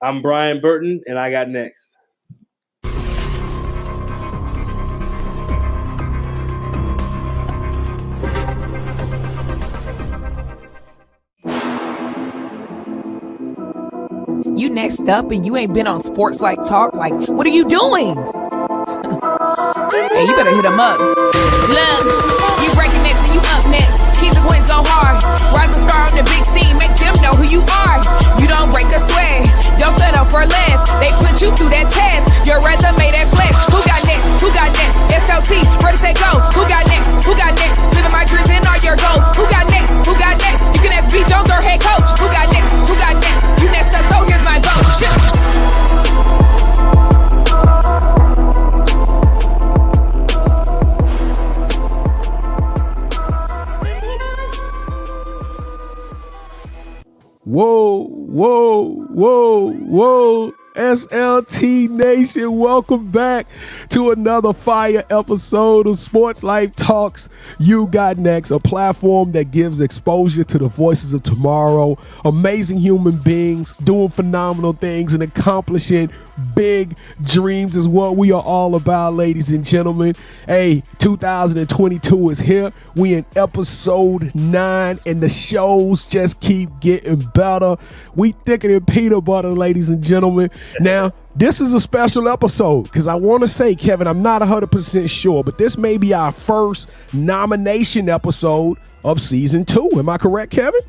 I'm Brian Burton, and I got next. You next up and you ain't been on SportsLifeTalk. Like, what are you doing? Hey, you better hit him up. Look, you breaking next and you up next. 𝐤𝐨𝐬𝐿 go hard. Rise and star on the big scene. Make them know who you are. You don't break a sweat. Don't settle for less. They put you through that test. Your resume that flex. Who got next? Who got next? SLT, first say go. Who got next? Who got next? Living my dreams and all your goals. Who got next? Who got next? You can ask B. Jones or head coach. Who got next? Who got next? You next up, so here's my vote. Whoa. SLT Nation, welcome back to another fire episode of Sports Life Talks. You Got Next, a platform that gives exposure to the voices of tomorrow, amazing human beings doing phenomenal things and accomplishing big dreams is what we are all about, ladies and gentlemen. Hey, 2022 is here. We in episode 9 and the shows just keep getting better. We thicker than peanut butter, ladies and gentlemen. Now, this is a special episode because I want to say, Kevin, I'm not 100% sure, but this may be our first nomination episode of season 2. Am I correct, Kevin?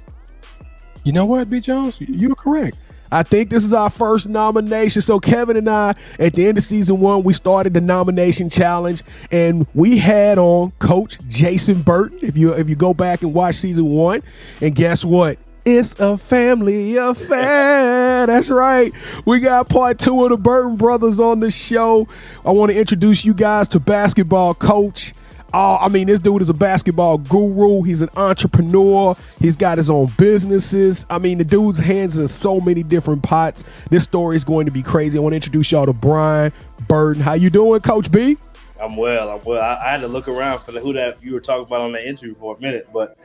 You know what, B. Jones? You're correct. I think this is our first nomination. So Kevin and I, at the end of season 1, we started the nomination challenge, and we had on Coach Jason Burton. If you go back and watch season 1, and guess what? It's a family affair. That's right. We got part 2 of the Burton brothers on the show. I want to introduce you guys to basketball coach. This dude is a basketball guru. He's an entrepreneur. He's got his own businesses. The dude's hands in so many different pots. This story is going to be crazy. I want to introduce y'all to Brian Burton. How you doing, Coach B? I'm well. I had to look around for who that you were talking about on the interview for a minute, but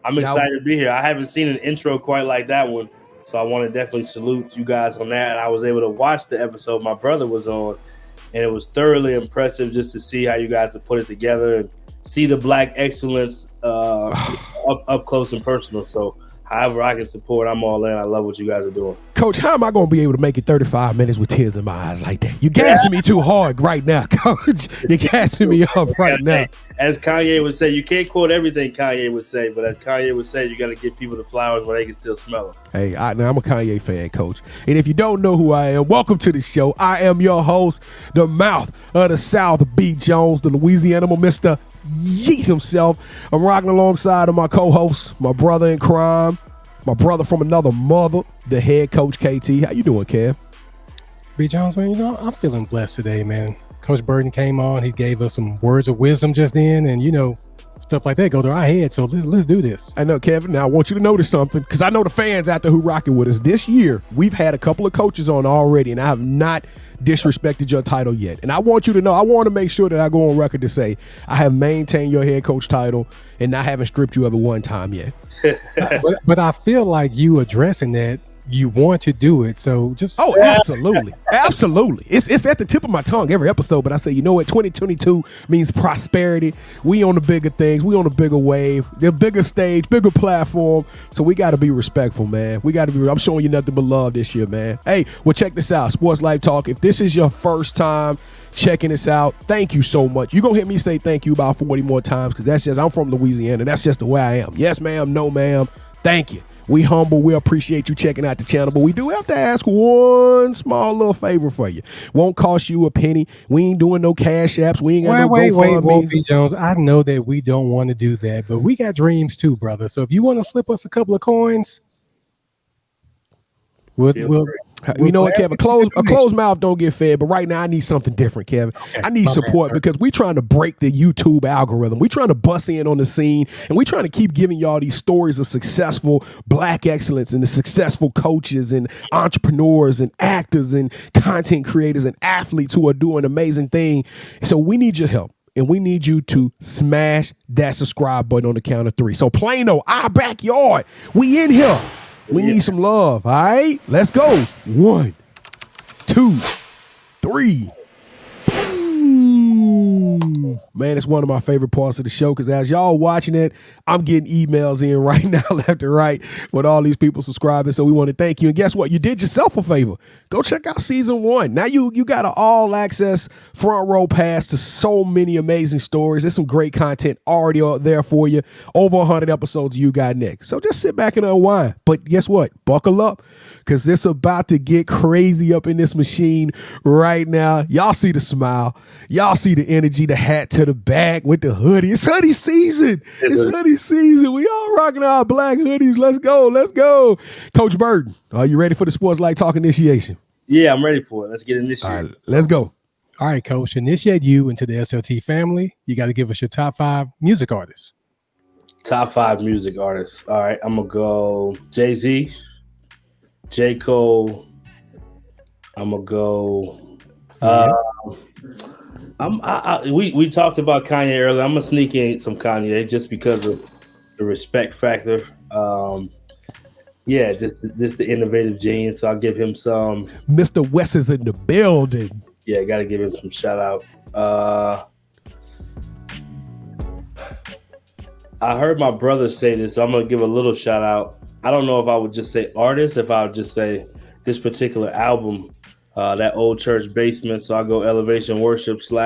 I'm excited to be here. I haven't seen an intro quite like that one, so I want to definitely salute you guys on that. And I was able to watch the episode my brother was on, and it was thoroughly impressive just to see how you guys have put it together and see the Black excellence up close and personal. So however I can support, I'm all in. I love what you guys are doing. Coach, how am I going to be able to make it 35 minutes with tears in my eyes like that? You're gassing me too hard right now, Coach. You're gassing me up right now. As Kanye would say, you can't quote everything Kanye would say, but as Kanye would say, you got to give people the flowers where they can still smell them. Hey, I'm a Kanye fan, Coach. And if you don't know who I am, welcome to the show. I am your host, the mouth of the South, B. Jones, the Louisiana Mr. Yeet himself. I'm rocking alongside of my co-host, my brother in crime, my brother from another mother, the head coach, KT. How you doing, Kev? B. Jones, man, I'm feeling blessed today, man. Coach Burton came on. He gave us some words of wisdom just then, and stuff like that go through our head. So let's do this. I know, Kevin. Now I want you to notice something, because I know the fans out there who rocking with us this year. We've had a couple of coaches on already, and I have not disrespected your title yet. And I want you to know, I want to make sure that I go on record to say I have maintained your head coach title, and I haven't stripped you of it one time yet. but I feel like you addressing that. You want to do it, so just absolutely. It's at the tip of my tongue every episode, but I say, you know what, 2022 means prosperity. We on the bigger things, we on the bigger wave, the bigger stage, bigger platform. So we got to be respectful, man. I'm showing you nothing but love this year, man. Hey, well, check this out, Sports Life Talk. If this is your first time checking this out, thank you so much. You're gonna hear me say thank you about 40 more times, because I'm from Louisiana. That's just the way I am. Yes, ma'am. No, ma'am. Thank you. We humble. We appreciate you checking out the channel, but we do have to ask one small little favor for you. Won't cost you a penny. We ain't doing no cash apps. We ain't got no GoFundMe. Wait, B. Jones. I know that we don't want to do that, but we got dreams too, brother. So if you want to flip us a couple of coins, we'll you know what, Kevin? A closed mouth don't get fed, but right now I need something different, Kevin. Okay, I need support because we're trying to break the YouTube algorithm. We're trying to bust in on the scene, and we're trying to keep giving y'all these stories of successful Black excellence and the successful coaches and entrepreneurs and actors and content creators and athletes who are doing amazing things. So we need your help. And we need you to smash that subscribe button on the count of 3. So Plano, our backyard, we in here. We need some love. All right, let's go. 1, 2, 3. Man, it's one of my favorite parts of the show because as y'all watching it, I'm getting emails in right now, left and right, with all these people subscribing. So we want to thank you. And guess what? You did yourself a favor. Go check out season 1. Now you got an all-access front row pass to so many amazing stories. There's some great content already out there for you. Over 100 episodes you got next. So just sit back and unwind. But guess what? Buckle up because it's about to get crazy up in this machine right now. Y'all see the smile. Y'all see the energy, the hat to the back with the hoodie. It's hoodie season. It's hoodie season. We all rocking our black hoodies. Let's go. Let's go. Coach Burton, are you ready for the Sports Life Talk initiation? Yeah, I'm ready for it. Let's get initiated. All right, let's go. All right, Coach. Initiate you into the SLT family. You got to give us your top 5 music artists. Top 5 music artists. All right, I'm going to go Jay-Z, 𝐥𝐤𝐤. I'm going to go... we talked about Kanye earlier. I'm gonna sneak in some Kanye just because of the respect factor. Just the innovative genius. So I'll give him some. Mr. West is in the building. Yeah, got to give him some shout out. I heard my brother say this, so I'm gonna give a little shout out. I don't know if I would just say artist, if I would just say this particular album. That old church basement, so I go elevation worship / Hey,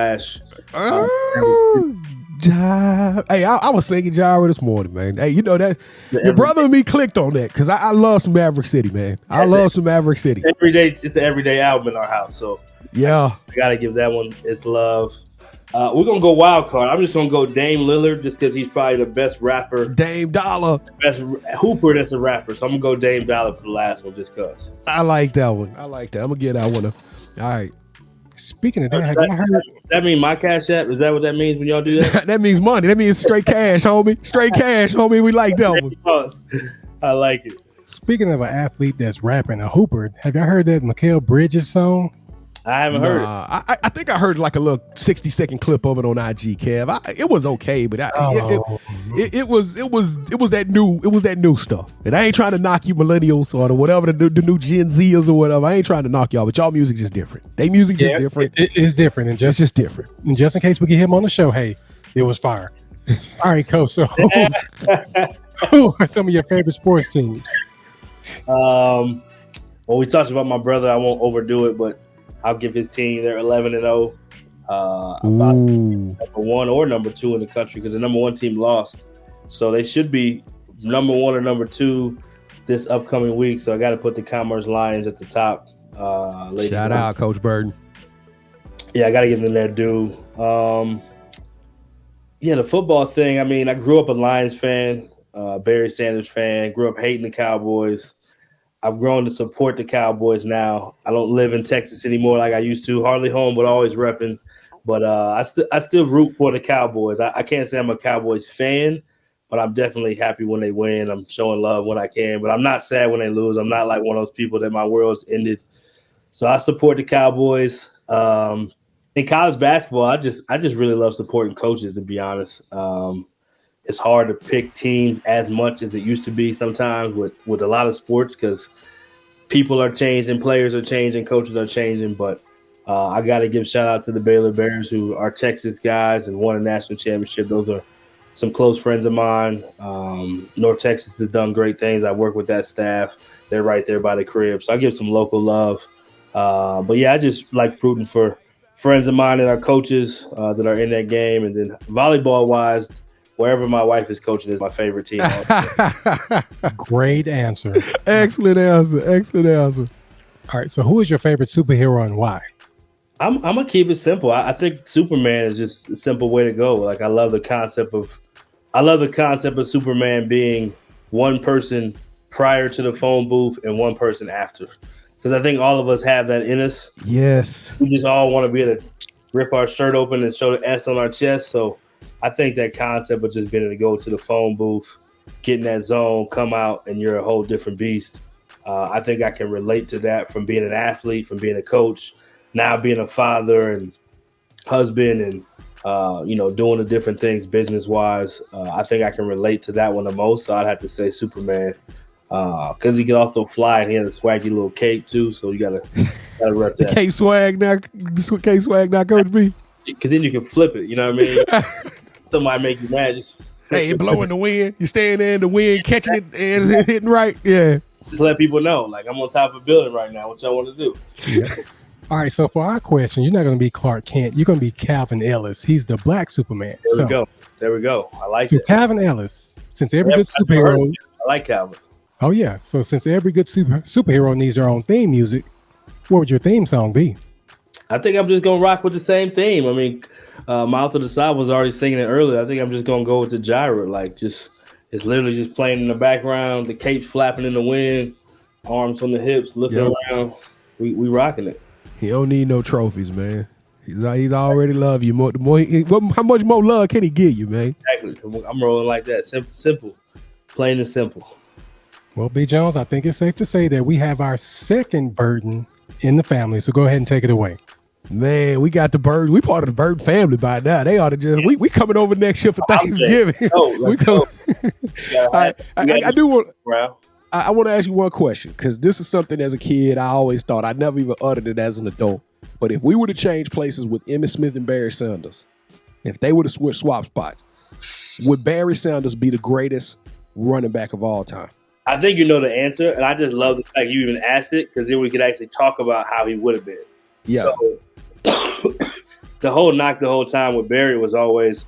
I was singing Gyra this morning, man. Hey, you know that your brother and me clicked on that because I love some Maverick City, man. I love some Maverick City. It's an everyday album in our house, so yeah, I gotta give that one its love. We're gonna go wild card. I'm just gonna go Dame Lillard just because he's probably the best rapper. Dame Dollar, best hooper that's a rapper. So I'm gonna go Dame Dollar for the last one just cause. I like that one. I'm gonna get that one. All right. Speaking of that, have you heard? That mean my Cash App? Is that what that means when y'all do that? That means money. That means straight cash, homie. Straight cash, homie. We like that one. I like it. Speaking of an athlete that's rapping, a hooper, have y'all heard that Mikal Bridges song? I haven't heard it. I think I heard like a little 60-second clip of it on IG, Kev. It was okay, but it was that new stuff. And I ain't trying to knock you millennials or whatever the new Gen Zers or whatever. I ain't trying to knock y'all, but y'all music just different. They music just different. It's different, and it's just different. And just in case we get him on the show, hey, it was fire. All right, Coach. So who are some of your favorite sports teams? Well, we talked about my brother. I won't overdo it, but I'll give his team. They're 11-0. About number 1 or number 2 in the country because the number 1 team lost. So they should be number 1 or number 2 this upcoming week. So I got to put the Commerce Lions at the top. Shout out, Coach Burton. Yeah, I got to give them their due. The football thing. I mean, I grew up a Lions fan, Barry Sanders fan, grew up hating the Cowboys. I've grown to support the Cowboys now. I don't live in Texas anymore like I used to. Hardly home, but always repping. But I still root for the Cowboys. I can't say I'm a Cowboys fan, but I'm definitely happy when they win. I'm showing love when I can, but I'm not sad when they lose. I'm not like one of those people that my world's ended. So I support the Cowboys. In college basketball, I just really love supporting coaches, to be honest. It's hard to pick teams as much as it used to be sometimes with a lot of sports because people are changing, players are changing, coaches are changing. But I got to give shout out to the Baylor Bears, who are Texas guys and won a national championship. Those are some close friends of mine. North Texas has done great things. I work with that staff. They're right there by the crib. So I give some local love. But yeah, I just like rooting for friends of mine that are coaches that are in that game. And then volleyball-wise, wherever my wife is coaching is my favorite team. Great answer. Excellent answer. All right. So who is your favorite superhero and why? I'm going to keep it simple. I think Superman is just a simple way to go. Like I love the concept of Superman being one person prior to the phone booth and one person after. Because I think all of us have that in us. Yes. We just all want to be able to rip our shirt open and show the S on our chest. So I think that concept of just being able to go to the phone booth, get in that zone, come out, and you're a whole different beast. I think I can relate to that from being an athlete, from being a coach, now being a father and husband and, doing the different things business-wise. I think I can relate to that one the most, so I'd have to say Superman. because he can also fly and he has a swaggy little cape too. So you gotta rep that. K-Swag now, Coach B. Because then you can flip it. You know what I mean? Somebody make you mad. Just it blowing the wind. You staying there in the wind, catching it and hitting right. Yeah. Just let people know, like, I'm on top of a building right now. What y'all want to do? Yeah. All right. So for our question, you're not going to be Clark Kent. You're going to be Calvin Ellis. He's the Black Superman. There we go. I like it. it. Calvin Ellis, since every good superhero. I like Calvin. Oh, yeah. So since every good superhero needs their own theme music, what would your theme song be? I think I'm just going to rock with the same theme. I mean, Mouth of the South was already singing it earlier. I think I'm just going to go with the gyra. Like, it's literally just playing in the background, the cape flapping in the wind, arms on the hips, looking around. We rocking it. He don't need no trophies, man. He's already love you more. How much more love can he give you, man? Exactly. I'm rolling like that. Simple. Plain and simple. Well, B. Jones, I think it's safe to say that we have our second Burton in the family. So go ahead and take it away. Man, we got the Bird. We part of the Bird family by now. They ought to just we coming over next year for Thanksgiving. Let's go. I do want. I want to ask you one question, because this is something as a kid I always thought. I never even uttered it as an adult. But if we were to change places with Emmitt Smith and Barry Sanders, if they were to swap spots, would Barry Sanders be the greatest running back of all time? I think you know the answer, and I just love the fact you even asked it, because then we could actually talk about how he would have been. Yeah. So, the whole knock the whole time with Barry was always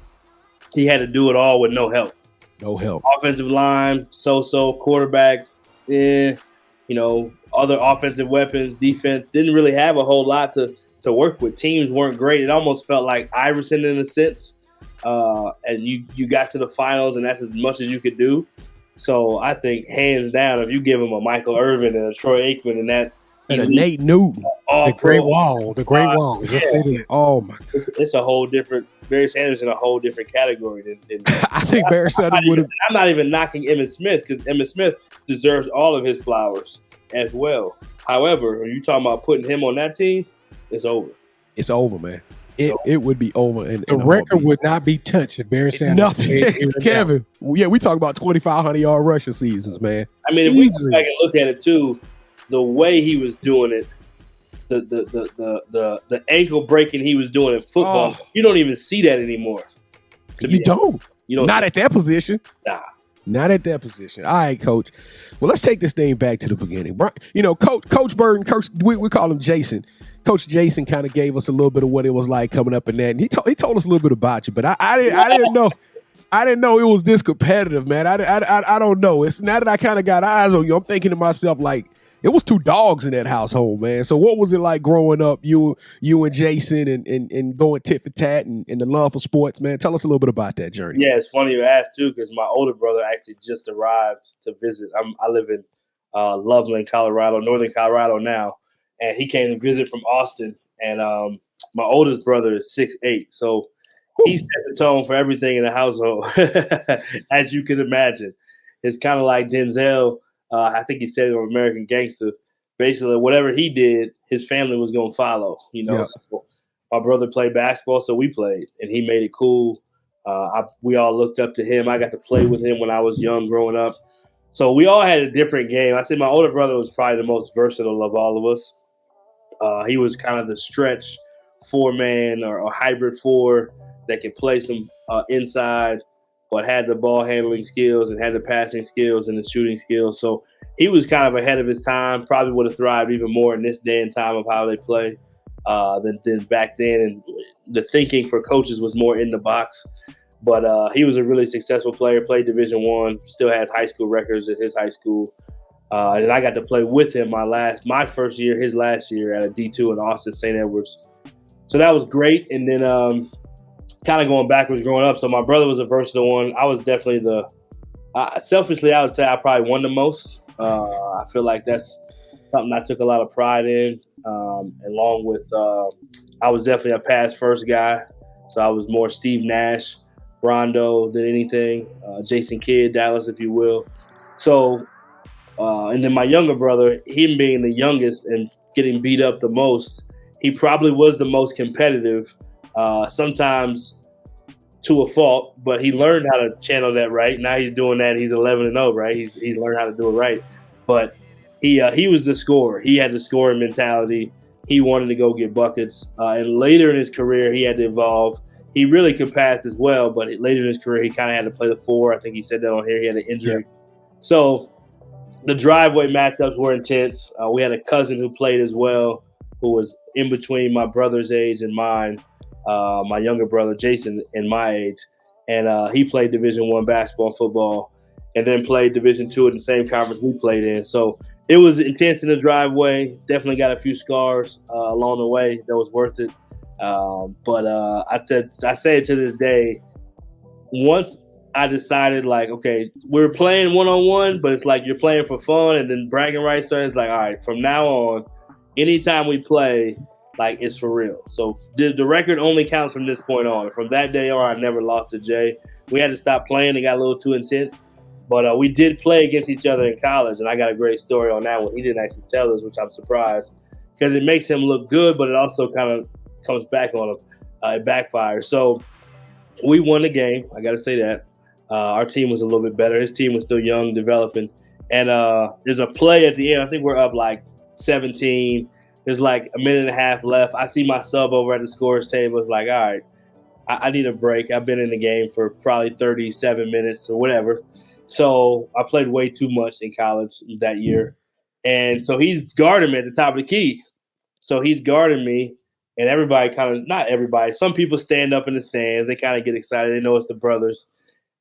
he had to do it all with no help. No help. Offensive line, so-so, quarterback, other offensive weapons, defense, didn't really have a whole lot to work with. Teams weren't great. It almost felt like Iverson in a sense. And you got to the finals, and that's as much as you could do. So I think hands down, if you give him a Michael Irvin and a Troy Aikman and that, and a Nate Newton, the Great Wall. Just say that. Oh my God, it's a whole different. Barry Sanders in a whole different category than I think Barry Sanders would have. I'm not even knocking Emmitt Smith, because Emmitt Smith deserves all of his flowers as well. However, when you talking about putting him on that team, it's over. It's over, man. It would be over. And the record would not be touched if Barry Sanders. Nothing. Kevin, we talk about 2,500 yard rushing seasons, man. I mean, if we go back and look at it too, the way he was doing it, the ankle breaking he was doing in football, you don't even see that anymore. You don't. Not at that position. Nah. Not at that position. All right, Coach. Well, let's take this thing back to the beginning. Coach Burton, we call him Jason. Coach Jason kind of gave us a little bit of what it was like coming up in that, and he told us a little bit about you. But I didn't know. I didn't know it was this competitive, man. I don't know. It's now that I kind of got eyes on you, I'm thinking to myself, like, it was two dogs in that household, man. So what was it like growing up, you and Jason and going tit for tat and the love for sports, man? Tell us a little bit about that journey. Yeah, it's funny you asked, too, because my older brother actually just arrived to visit. I live in Loveland, Colorado, northern Colorado now, and he came to visit from Austin. And my oldest brother is 6'8", so he set the tone for everything in the household, as you can imagine. It's kind of like Denzel. I think he said it on American Gangster. Basically, whatever he did, his family was going to follow. Yeah. So my brother played basketball, so we played, and he made it cool. We all looked up to him. I got to play with him when I was young growing up. So we all had a different game. I say my older brother was probably the most versatile of all of us. He was kind of the stretch four-man or hybrid four that could play some inside, but had the ball handling skills and had the passing skills and the shooting skills. So he was kind of ahead of his time, probably would have thrived even more in this day and time of how they play than back then. And the thinking for coaches was more in the box. But he was a really successful player, played Division I, still has high school records at his high school. And I got to play with him my first year, his last year at a D2 in Austin, St. Edwards. So that was great. And then kind of going backwards growing up. So my brother was a versatile one. I was definitely selfishly, I would say I probably won the most. I feel like that's something I took a lot of pride in, along with I was definitely a pass first guy. So I was more Steve Nash, Rondo than anything, Jason Kidd, Dallas, if you will. So, and then my younger brother, him being the youngest and getting beat up the most, he probably was the most competitive. Sometimes to a fault, but he learned how to channel that right. Now he's doing that. He's 11-0, right? He's learned how to do it right. but he was the scorer. He had the scoring mentality. He wanted to go get buckets. And later in his career, he had to evolve. He really could pass as well, but later in his career, he kind of had to play the 4. I think he said that on here. He had an injury. Yeah. So the driveway matchups were intense. We had a cousin who played as well, who was in between my brother's age and mine, my younger brother, Jason, and my age. And he played Division I basketball and football, and then played Division II in the same conference we played in. So it was intense in the driveway. Definitely got a few scars along the way that was worth it. But I say it to this day, once I decided, like, okay, we're playing one-on-one, but it's like you're playing for fun, and then bragging rights started. It's like, all right, from now on, anytime we play, like, it's for real. So the record only counts from this point on. From that day on, I never lost to Jay. We had to stop playing. It got a little too intense. But we did play against each other in college, and I got a great story on that one. He didn't actually tell us, which I'm surprised, because it makes him look good, but it also kind of comes back on him. It backfires. So we won the game. I got to say that. Our team was a little bit better. His team was still young, developing. And there's a play at the end. I think we're up like 17. There's like a minute and a half left. I see my sub over at the scorer's table. It's like, all right, I need a break. I've been in the game for probably 37 minutes or whatever. So I played way too much in college that year. And so he's guarding me at the top of the key. So he's guarding me, and everybody kind of, not everybody, some people stand up in the stands. They kind of get excited. They know it's the brothers.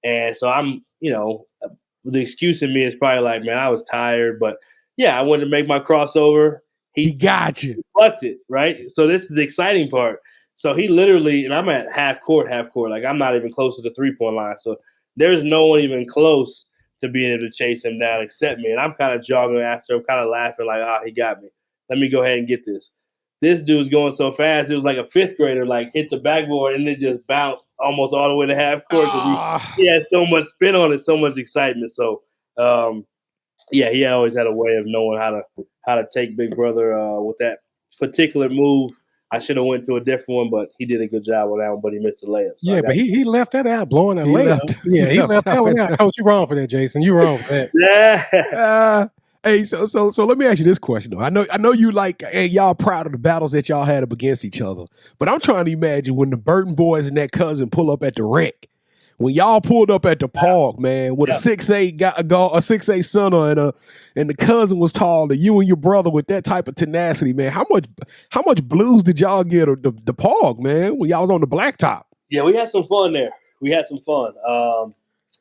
And so I'm, the excuse in me is probably like, man, I was tired. But, yeah, I wanted to make my crossover. He got you. Plucked it, right? So this is the exciting part. So he literally, and I'm at half court. Like, I'm not even close to the three-point line. So there's no one even close to being able to chase him down except me. And I'm kind of jogging after him, kind of laughing like, he got me. Let me go ahead and get this. This dude's going so fast. It was like a fifth grader, like, hits a backboard and it just bounced almost all the way to half court because he had so much spin on it, so much excitement. So, he always had a way of knowing how to take Big Brother with that particular move. I should have went to a different one, but he did a good job on that one, but he missed the layup. So but he left that out, blowing that layup. He left that one out. Coach, you're wrong for that, Jason. You're wrong for that. Yeah. Hey, so let me ask you this question though. I know you like, and y'all proud of the battles that y'all had up against each other, but I'm trying to imagine when the Burton boys and that cousin pull up at the rec. When y'all pulled up at the park, man, with a 6'8" a 6'8" son and the cousin was taller, you and your brother with that type of tenacity, man. How much blues did y'all get at the park, man, when y'all was on the blacktop? Yeah, we had some fun there. We had some fun.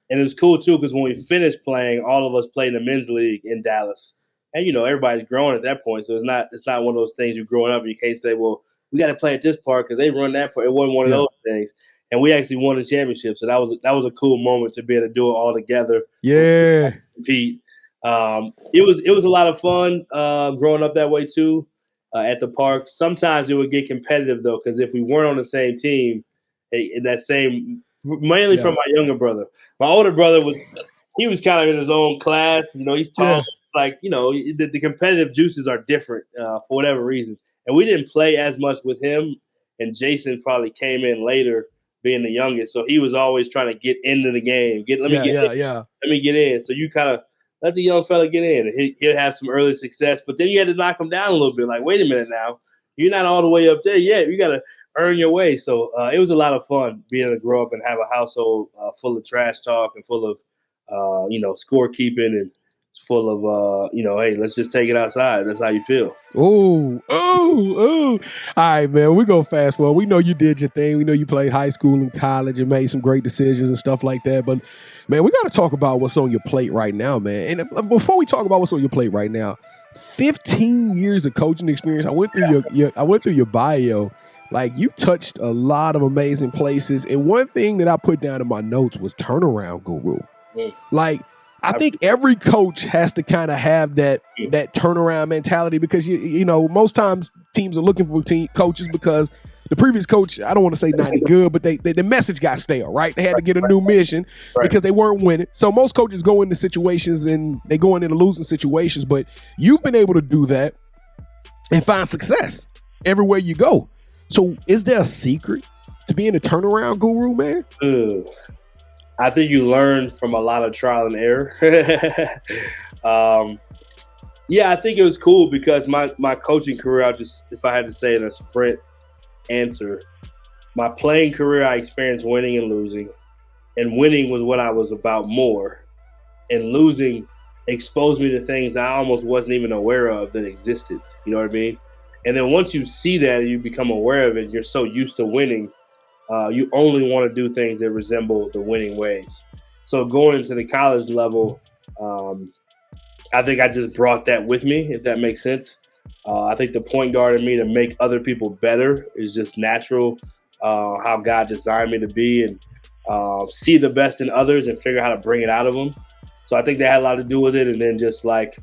And it was cool, too, because when we finished playing, all of us played in the men's league in Dallas. And, everybody's growing at that point. So it's not one of those things you're growing up and you can't say, well, we got to play at this park because they run that part. It wasn't one of those things. And we actually won the championship. So that was a cool moment to be able to do it all together. Yeah. Compete. It was a lot of fun growing up that way, too, at the park. Sometimes it would get competitive, though, because if we weren't on the same team, mainly from my younger brother. My older brother was kind of in his own class. He's tall. Yeah. It's like, the competitive juices are different for whatever reason. And we didn't play as much with him. And Jason probably came in later being the youngest. So he was always trying to get into the game. Let me get in. So you kind of let the young fella get in. He'll have some early success. But then you had to knock him down a little bit. Like, wait a minute now. You're not all the way up there yet. You got to earn your way. So it was a lot of fun being able to grow up and have a household full of trash talk and full of, scorekeeping and full of, hey, let's just take it outside. That's how you feel. Ooh. All right, man, we're going to fast forward. We know you did your thing. We know you played high school and college and made some great decisions and stuff like that. But, man, we got to talk about what's on your plate right now, man. And before we talk about what's on your plate right now, 15 years of coaching experience. I went through your bio. Like, you touched a lot of amazing places. And one thing that I put down in my notes was turnaround guru. Yeah. Like, I think every coach has to kind of have that turnaround mentality because, most times teams are looking for coaches because the previous coach, I don't want to say not good, but the message got stale, right? They had to get a new mission because they weren't winning. So most coaches go into situations and they go into losing situations, but you've been able to do that and find success everywhere you go. So is there a secret to being a turnaround guru, man? I think you learn from a lot of trial and error. Yeah, I think it was cool because my coaching career, if I had to say in a sprint answer, my playing career, I experienced winning and losing. And winning was what I was about more. And losing exposed me to things I almost wasn't even aware of that existed. You know what I mean? And then once you see that and you become aware of it, you're so used to winning, you only want to do things that resemble the winning ways. So going into the college level, I think I just brought that with me, if that makes sense. I think the point guard in me to make other people better is just natural, how God designed me to be, and see the best in others and figure out how to bring it out of them. So I think that had a lot to do with it. And then just like,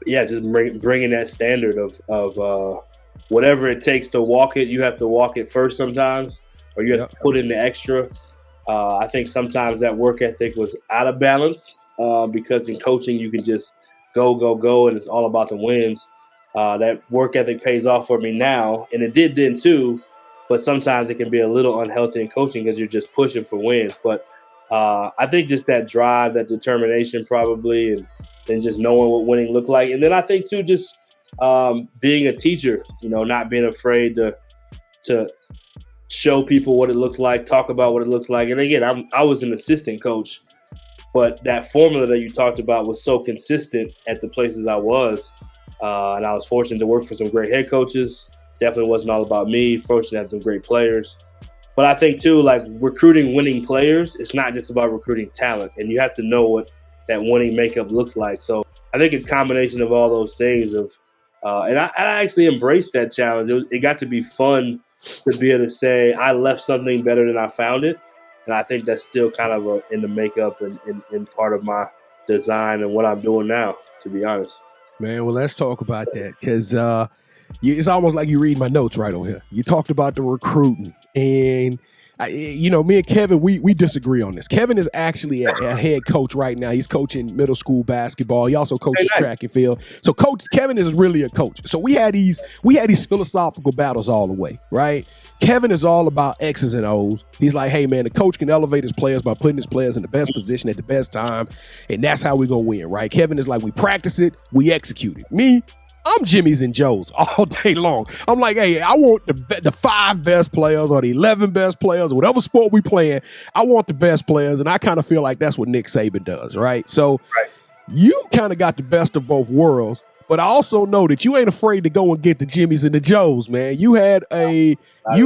just bringing that standard of whatever it takes to walk it, you have to walk it first sometimes, or you have to put in the extra. I think sometimes that work ethic was out of balance because in coaching you can just go, and it's all about the wins. That work ethic pays off for me now, and it did then too, but sometimes it can be a little unhealthy in coaching because you're just pushing for wins. But I think just that drive, that determination probably, and just knowing what winning looked like. And then I think too, just being a teacher, not being afraid to show people what it looks like, talk about what it looks like. And again, I was an assistant coach, but that formula that you talked about was so consistent at the places I was. And I was fortunate to work for some great head coaches. Definitely wasn't all about me. Fortunate to have some great players. But I think too, like recruiting winning players, it's not just about recruiting talent, and you have to know what that winning makeup looks like. So I think a combination of all those things and I actually embraced that challenge. It got to be fun to be able to say I left something better than I found it. And I think that's still kind of in the makeup and part of my design and what I'm doing now, to be honest. Man, well, let's talk about that because it's almost like you read my notes right on here. You talked about the recruiting, and me and Kevin, we disagree on this. Kevin is actually a head coach right now. He's coaching middle school basketball. He also coaches track and field. So Kevin is really a coach. So we had these philosophical battles all the way, right? Kevin is all about X's and O's. He's like, hey man, the coach can elevate his players by putting his players in the best position at the best time, and that's how we're gonna win, right? Kevin is like, we practice it, we execute it. Me, I'm Jimmy's and Joe's all day long. I'm like, hey, I want the 5 best players or the 11 best players, or whatever sport we playing. I want the best players, and I kind of feel like that's what Nick Saban does, right? So you kind of got the best of both worlds, but I also know that you ain't afraid to go and get the Jimmys and the Joes, man. You've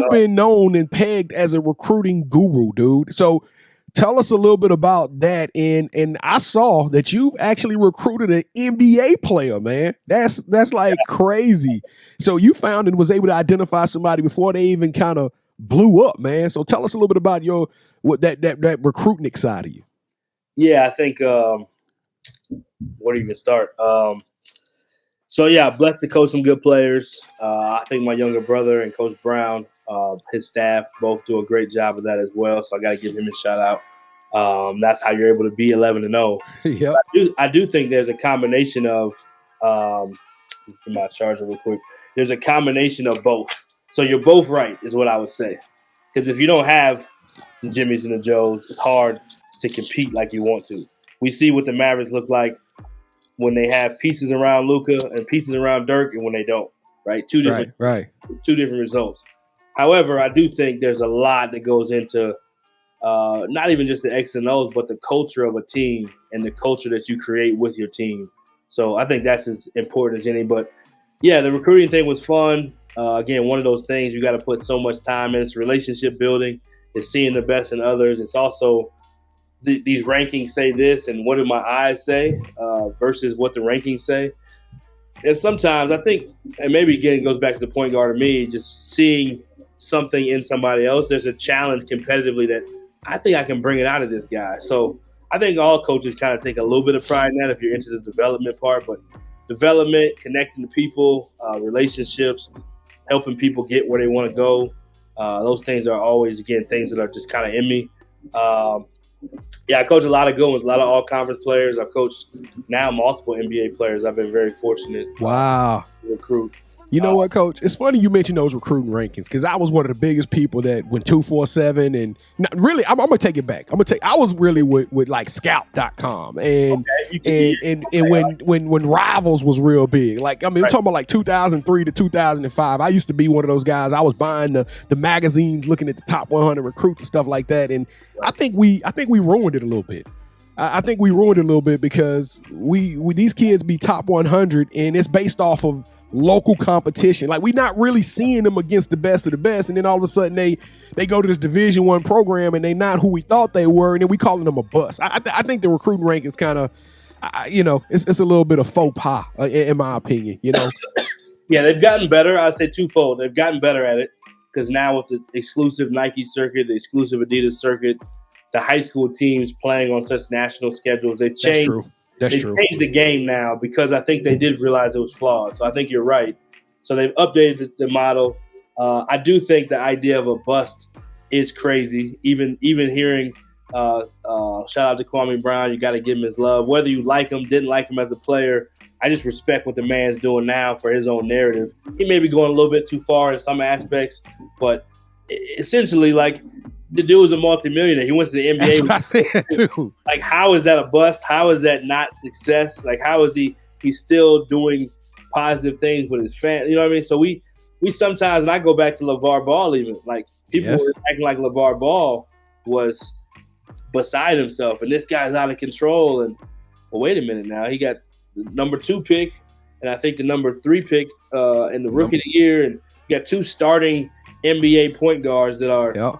been known and pegged as a recruiting guru, dude. So tell us a little bit about that. And I saw that you've actually recruited an NBA player, man. That's like crazy. So you found and was able to identify somebody before they even kind of blew up, man. So tell us a little bit about that recruiting side of you. Yeah, I think where do you even start? Blessed to coach some good players. I think my younger brother and Coach Brown, his staff, both do a great job of that as well. So I got to give him a shout out. That's how you're able to be 11-0. Yep. I do think there's a combination of get my charger real quick. There's a combination of both. So you're both right, is what I would say. Because if you don't have the Jimmys and the Joes, it's hard to compete like you want to. We see what the Mavericks look like when they have pieces around Luka and pieces around Dirk, and when they don't. Right, two different results. However, I do think there's a lot that goes into not even just the X and O's, but the culture of a team and the culture that you create with your team. So I think that's as important as any. But yeah, the recruiting thing was fun. Again, one of those things you got to put so much time in. It's relationship building. It's seeing the best in others. It's also these rankings say this, and what do my eyes say versus what the rankings say. And sometimes I think, and maybe again it goes back to the point guard of me, just seeing something in somebody else. There's a challenge competitively that I think I can bring it out of this guy. So I think all coaches kind of take a little bit of pride in that if you're into the development part. But development, connecting to people, relationships, helping people get where they want to go, those things are always, again, things that are just kind of in me. Yeah, I coach a lot of good ones, a lot of all-conference players. I've coached now multiple NBA players. I've been very fortunate. Wow. To recruit. You know what, Coach? It's funny you mentioned those recruiting rankings because I was one of the biggest people that went 247 and really, I'm gonna take it back. I was really with like Scout.com and when Rivals was real big. Like I'm talking about like 2003 to 2005. I used to be one of those guys. I was buying the magazines, looking at the top 100 recruits and stuff like that. And I think we ruined it a little bit. I think we ruined it a little bit because we these kids be top 100 and it's based off of local competition. Like we're not really seeing them against the best of the best, and then all of a sudden they go to this Division I program and they not who we thought they were, and then we calling them a bust. I think the recruiting rank is kind of, it's a little bit of faux pas in my opinion. Yeah, they've gotten better. I'd say twofold. They've gotten better at it because now with the exclusive Nike circuit, the exclusive Adidas circuit, the high school teams playing on such national schedules, they've changed. That's true. Changed the game now because I think they did realize it was flawed. So I think you're right. So they've updated the model. I do think the idea of a bust is crazy. Even hearing shout out to Kwame Brown, you got to give him his love. Whether you like him, didn't like him as a player, I just respect what the man's doing now for his own narrative. He may be going a little bit too far in some aspects, but essentially, like, the dude was a multimillionaire. He went to the NBA. That's what I said too. Like, how is that a bust? How is that not success? Like, how is he's still doing positive things with his fans? You know what I mean? So we sometimes, and I go back to LeVar Ball even, like, people were acting like LeVar Ball was beside himself, and this guy's out of control. And, well, wait a minute now. He got the number 2 pick, and I think the number 3 pick in the rookie of the year, and you got 2 starting NBA point guards that are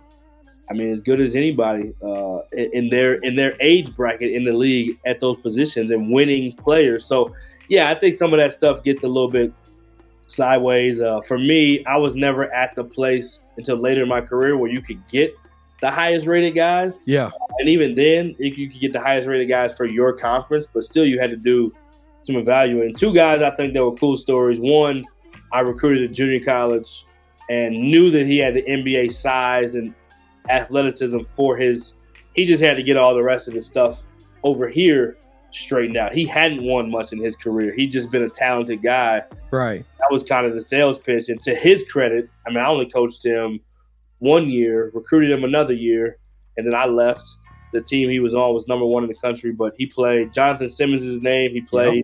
I mean, as good as anybody in their age bracket in the league at those positions and winning players. So, yeah, I think some of that stuff gets a little bit sideways. For me, I was never at the place until later in my career where you could get the highest rated guys. Yeah. And even then, you could get the highest rated guys for your conference, but still you had to do some evaluating. 2 guys I think that were cool stories. One, I recruited at junior college and knew that he had the NBA size and athleticism for he just had to get all the rest of the stuff over here straightened out. He hadn't won much in his career. He'd just been a talented guy. Right. That was kind of the sales pitch. And to his credit, I mean, I only coached him 1 year, recruited him another year, and then I left. The team he was on was number 1 in the country, but he played, Jonathan Simmons is his name. He played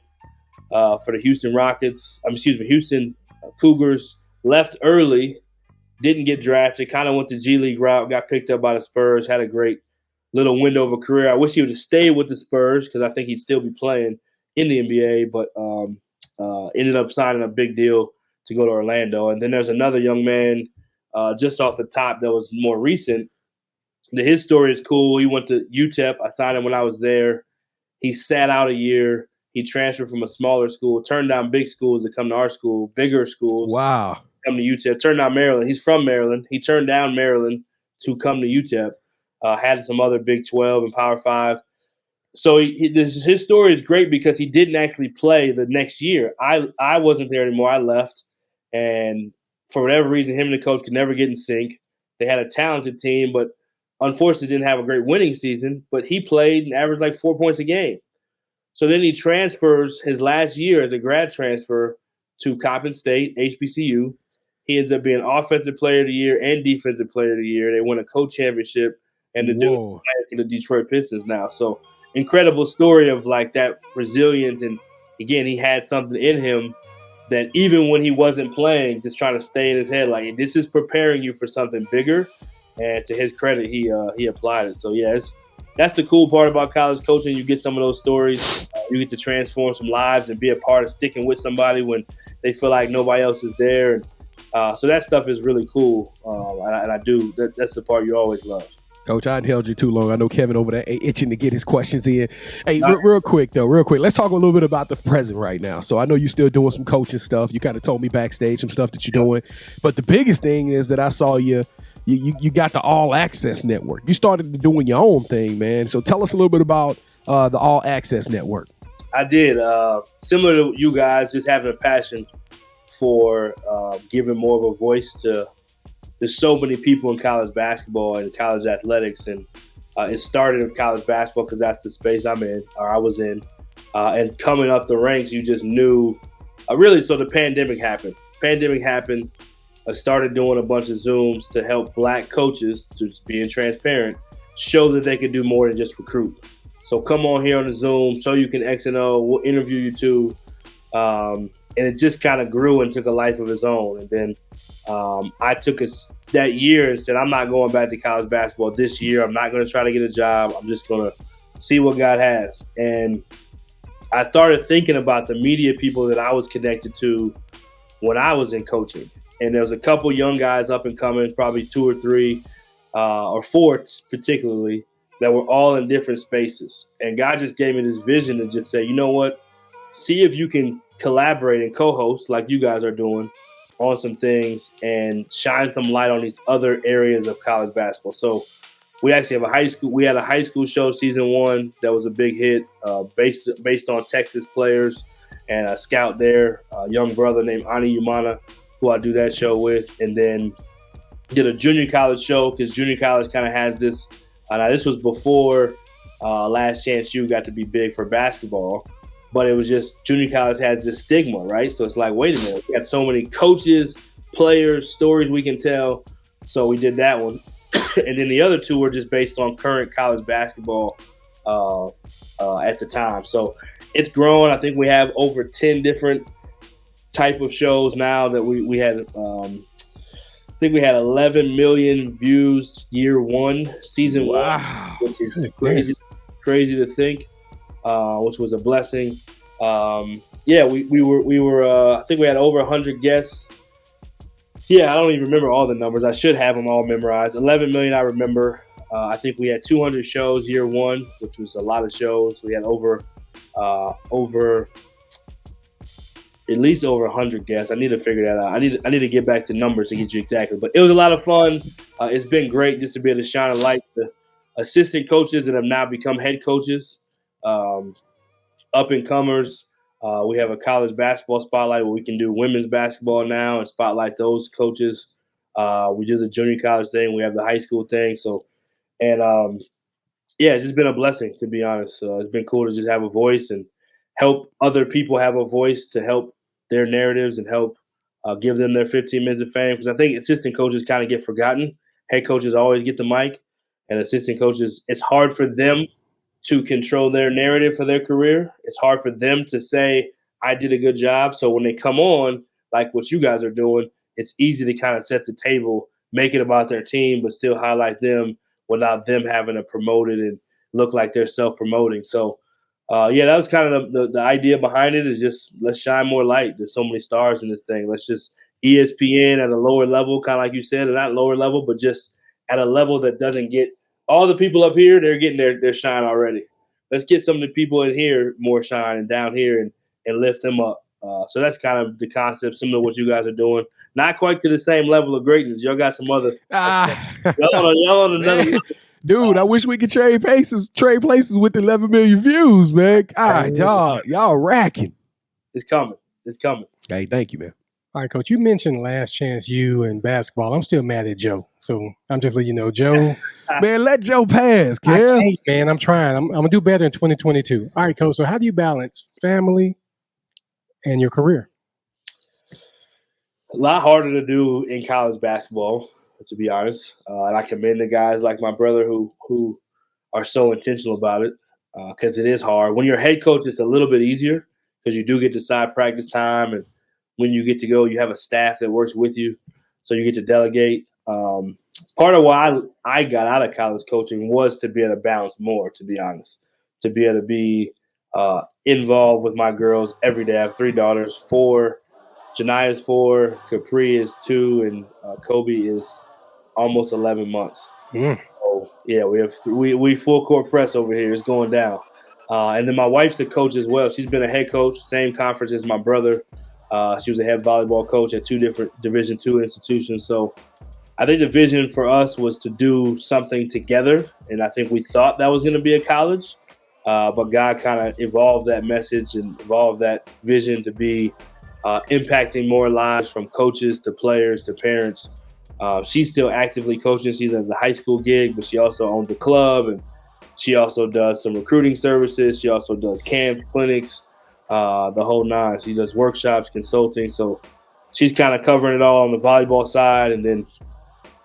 for the Houston Cougars, left early, didn't get drafted, kind of went the G League route, got picked up by the Spurs, had a great little window of a career. I wish he would have stayed with the Spurs because I think he'd still be playing in the NBA, but ended up signing a big deal to go to Orlando. And then there's another young man just off the top that was more recent. His story is cool. He went to UTEP. I signed him when I was there. He sat out a year. He transferred from a smaller school, turned down big schools to come to our school, bigger schools. Wow. Come to UTEP, turned down Maryland. He's from Maryland. He turned down Maryland to come to UTEP. Had some other Big 12 and Power 5. So his story is great because he didn't actually play the next year. I wasn't there anymore. I left. And for whatever reason, him and the coach could never get in sync. They had a talented team, but unfortunately didn't have a great winning season. But he played and averaged like 4 points a game. So then he transfers his last year as a grad transfer to Coppin State, HBCU. He ends up being Offensive Player of the Year and Defensive Player of the Year. They win a co-championship, and the dude is for the Detroit Pistons now. So incredible story of like that resilience. And again, he had something in him that even when he wasn't playing, just trying to stay in his head, like this is preparing you for something bigger. And to his credit, he applied it. So yeah, that's the cool part about college coaching. You get some of those stories. You get to transform some lives and be a part of sticking with somebody when they feel like nobody else is there. And, so that stuff is really cool. And I do. That's the part you always love. Coach, I held you too long. I know Kevin over there itching to get his questions in. Hey, real quick. Let's talk a little bit about the present right now. So I know you're still doing some coaching stuff. You kind of told me backstage some stuff that you're doing. But the biggest thing is that I saw you got the All Access Network. You started doing your own thing, man. So tell us a little bit about the All Access Network. I did. Similar to you guys, just having a passion for giving more of a voice to there's so many people in college basketball and college athletics. And It started in college basketball because that's the space I'm in, or I was in. And coming up the ranks, you just knew. So the pandemic happened. I started doing a bunch of Zooms to help black coaches, just being transparent, show that they could do more than just recruit. So come on here on the Zoom, show you can X and O. We'll interview you too. And it just kind of grew and took a life of its own. And then I took that year and said, I'm not going back to college basketball this year. I'm not going to try to get a job. I'm just going to see what God has. And I started thinking about the media people that I was connected to when I was in coaching. And there was a couple young guys up and coming, probably 2 or 3 or 4 particularly, that were all in different spaces. And God just gave me this vision to just say, you know what, see if you can collaborate and co-host like you guys are doing on some things and shine some light on these other areas of college basketball. So we actually have we had a high school show season 1 that was a big hit based on Texas players and a scout there, a young brother named 𝐤𝐤𝐤𝐿, who I do that show with. And then did a junior college show because junior college kind of has this. Now this was before Last Chance U got to be big for basketball, but it was just junior college has this stigma, right? So it's like, wait a minute, we got so many coaches, players, stories we can tell. So we did that one. And then the other 2 were just based on current college basketball at the time. So it's grown. I think we have over 10 different type of shows now that we had. I think we had 11 million views year 1, season 1, which is crazy to think, which was a blessing. We were. I think we had over 100 guests. Yeah, I don't even remember all the numbers. I should have them all memorized. 11 million, I remember. I think we had 200 shows year 1, which was a lot of shows. We had over at least over 100 guests. I need to figure that out. I need to get back to numbers to get you exactly. But it was a lot of fun. It's been great just to be able to shine a light to assistant coaches that have now become head coaches, up and comers. We have a college basketball spotlight where we can do women's basketball now and spotlight those coaches. We do the junior college thing. We have the high school thing. It's just been a blessing, to be honest. It's been cool to just have a voice and help other people have a voice to help their narratives and help give them their 15 minutes of fame. Because I think assistant coaches kind of get forgotten. Head coaches always get the mic, and assistant coaches, it's hard for them to control their narrative for their career. It's hard for them to say, I did a good job. So when they come on, like what you guys are doing, it's easy to kind of set the table, make it about their team, but still highlight them without them having to promote it and look like they're self-promoting. So, that was kind of the idea behind it, is just let's shine more light. There's so many stars in this thing. Let's just ESPN at a lower level, kind of like you said, and not lower level, but just at a level that doesn't get all the people up here, they're getting their shine already. Let's get some of the people in here more shine and down here and lift them up. So that's kind of the concept, similar to what you guys are doing. Not quite to the same level of greatness. Y'all got some other y'all on another level. Dude, I wish we could trade places with 11 million views, man. God, y'all racking. It's coming. Hey, thank you, man. All right, Coach, you mentioned Last Chance U and basketball. I'm still mad at Joe. So I'm just letting you know, Joe. Man, let Joe pass, Kev. Man, I'm trying. I'm going to do better in 2022. All right, Coach, so how do you balance family and your career? A lot harder to do in college basketball, to be honest. And I commend the guys like my brother who are so intentional about it, because it is hard. When you're a head coach, it's a little bit easier because you do get to side practice time, and when you get to go, you have a staff that works with you, so you get to delegate. Part of why I got out of college coaching was to be able to balance more, to be honest, to be able to be involved with my girls every day. I have 3 daughters, 4. Janiyah is 4, Capri is 2, and Kobe is almost 11 months. So, yeah, we full court press over here. It's going down. And then my wife's a coach as well. She's been a head coach, same conference as my brother. She was a head volleyball coach at 2 different Division II institutions. So I think the vision for us was to do something together, and I think we thought that was going to be a college. But God kind of evolved that message and evolved that vision to be impacting more lives, from coaches to players to parents. She's still actively coaching. She's as a high school gig, but she also owns a club and She also does some recruiting services. She also does camps, clinics, the whole nine. She does workshops, consulting. So she's kind of covering it all on the volleyball side, and then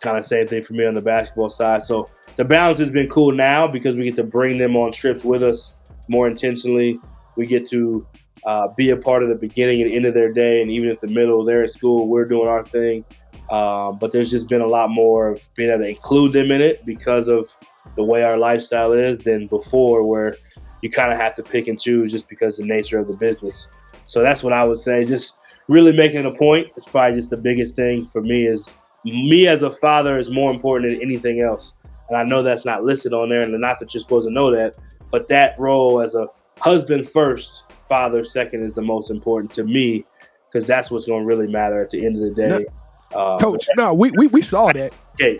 kind of same thing for me on the basketball side. So the balance has been cool now because we get to bring them on trips with us more intentionally. We get to be a part of the beginning and end of their day, and even at the middle, they're at school, we're doing our thing. But there's just been a lot more of being able to include them in it because of the way our lifestyle is than before, where you kind of have to pick and choose just because of the nature of the business. So that's what I would say. Just really making a point. It's probably just the biggest thing for me is me as a father is more important than anything else. And I know that's not listed on there, and not that you're supposed to know that, but that role as a husband first, father second is the most important to me because that's what's going to really matter at the end of the day. Coach, we saw that. Okay.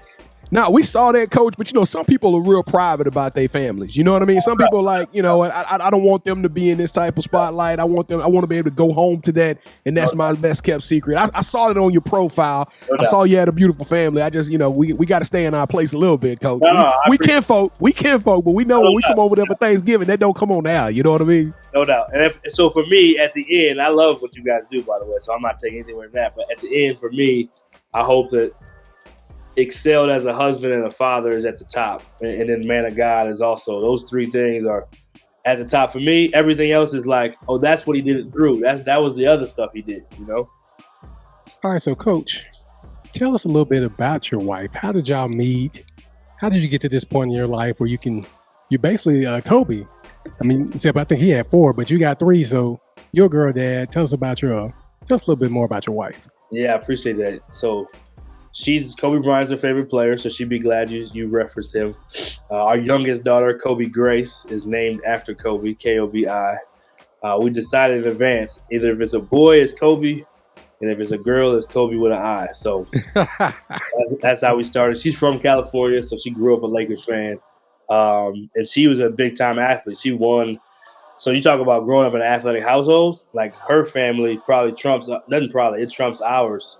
No, we saw that, Coach, but, some people are real private about their families. You know what I mean? Some people are like, I don't want them to be in this type of spotlight. I want to be able to go home to that, and that's my best kept secret. I saw it on your profile. I saw you had a beautiful family. I just, we got to stay in our place a little bit, Coach. We can folk, but we know when we come over there for Thanksgiving, that don't come on now. You know what I mean? No doubt. And so for me, at the end, I love what you guys do, by the way, so I'm not taking anything from that. But at the end, for me, I hope that excelled as a husband and a father is at the top, and then man of God is also. Those three things are at the top for me. Everything else is like, oh, that's what he did it through. That was the other stuff he did, All right, so Coach, tell us a little bit about your wife. How did y'all meet? How did you get to this point in your life where you're basically Kobe? I mean, except I think he had 4, but you got 3. So your girl dad. Tell us a little bit more about your wife. Yeah, I appreciate that. So Kobe Bryant's her favorite player, so she'd be glad you referenced him. Our youngest daughter, Kobe Grace, is named after Kobe, Kobi. We decided in advance, either if it's a boy, it's Kobe, and if it's a girl, it's Kobe with an I. So that's how we started. She's from California, so she grew up a Lakers fan, and she was a big-time athlete. She won. So you talk about growing up in an athletic household, like her family it trumps ours.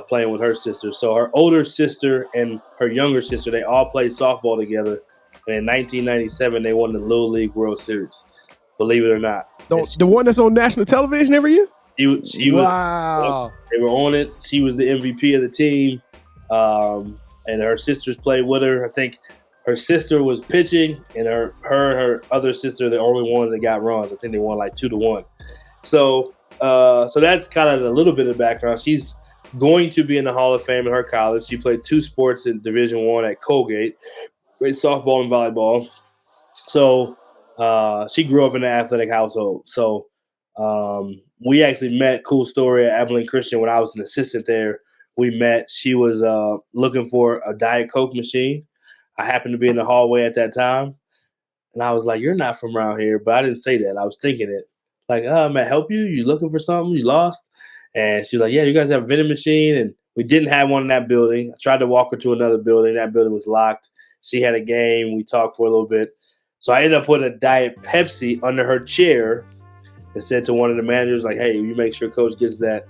Playing with her sister. So her older sister and her younger sister, they all played softball together. And in 1997, they won the Little League World Series. Believe it or not. The one that's on national television every year? Wow. They were on it. She was the MVP of the team. And her sisters played with her. I think her sister was pitching, and her other sister, the only ones that got runs. I think they won like 2-1. So that's kind of a little bit of background. She's going to be in the Hall of Fame in her college. She played 2 sports in Division I at Colgate, played softball and volleyball. So she grew up in an athletic household. So we actually met, cool story, at Abilene Christian when I was an assistant there. We met. She was looking for a Diet Coke machine. I happened to be in the hallway at that time. And I was like, you're not from around here. But I didn't say that. I was thinking it. Like, may I help you? You looking for something? You lost? And she was like, yeah, you guys have a vending machine. And we didn't have one in that building. I tried to walk her to another building. That building was locked. She had a game. We talked for a little bit. So I ended up putting a Diet Pepsi under her chair and said to one of the managers, like, hey, you make sure Coach gets that.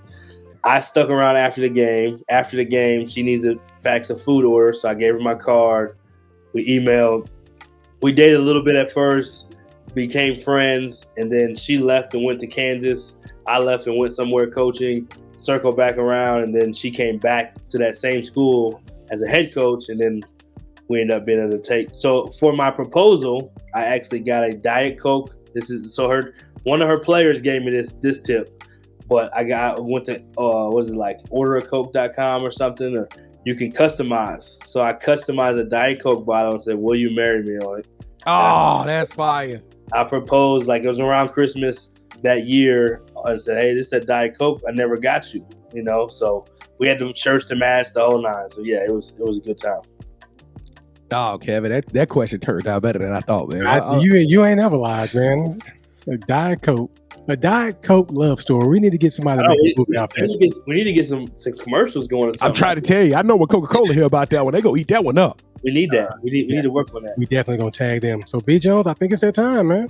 I stuck around after the game. After the game, she needs to fax a food order. So I gave her my card. We emailed. We dated a little bit at first, became friends. And then she left and went to Kansas. I left and went somewhere coaching, circled back around, and then she came back to that same school as a head coach, and then we ended up being able to take. So for my proposal, I actually got a Diet Coke. One of her players gave me this tip, but I went to ordercoke.com or something, or you can customize. So I customized a Diet Coke bottle and said, "Will you marry me?" on it. Oh, that's fire! I proposed, like, it was around Christmas that year. I said, hey, this is a Diet Coke. I never got you, So we had the shirts to match, the whole nine. So yeah, it was a good time. Oh, Kevin, that question turned out better than I thought, man. You ain't ever lied, man. A Diet Coke love story. We need to get somebody to make a book out there. We need to get some commercials going. I'm trying to tell you. I know what Coca-Cola hear about that one. They go eat that one up. We need that. We need to work on that. We definitely gonna tag them. So B Jones, I think it's that time, man.